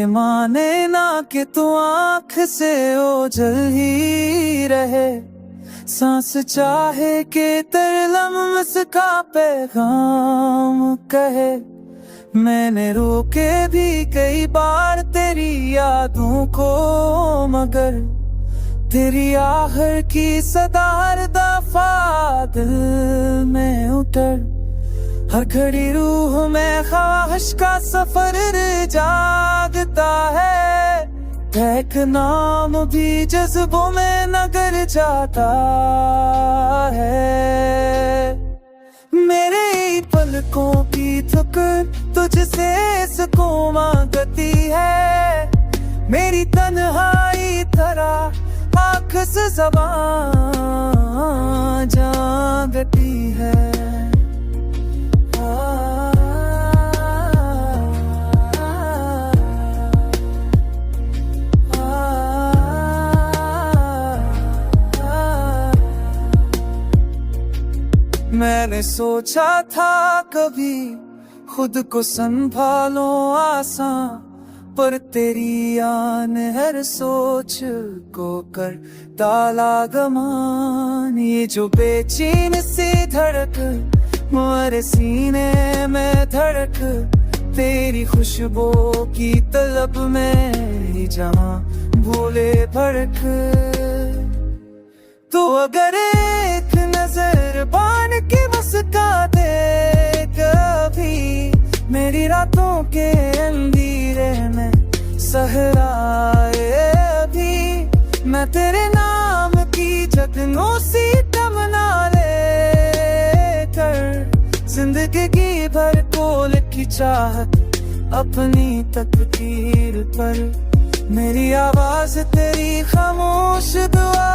ये माने ना कि तू आँख से ओझल ही रहे, सांस चाहे कि तेरे लम्स का पैगाम कहे। मैंने रोके भी कई बार तेरी यादों को, मगर तेरी आहट की सदार दफा दिल में उतर। हर घड़ी रूह में ख्वाहिश का सफर जागता है, एक नाम भी जज्बों में नगर जाता है। मेरे पलकों की थकन तुझसे सुकून मांगती है, मेरी तन्हाई तरह आँख से ज़बान जागती है। मैंने सोचा था कभी खुद को संभालो आसान, पर तेरी आन हर सोच को कर डाला गमान। ये जो बेचैन सी धड़क मेरे सीने में धड़क, तेरी खुशबू की तलब में ही जहाँ भूले भड़क। तो अगर एक नजर बान के मुस्का दे कभी, मेरी रातों के अंधेरे में सहराए अभी। मैं तेरे नाम की जतनों सी तमन्ना ले कर, जिंदगी भर को लिखी चाहत अपनी तकदीर पर। मेरी आवाज तेरी खामोश दुआ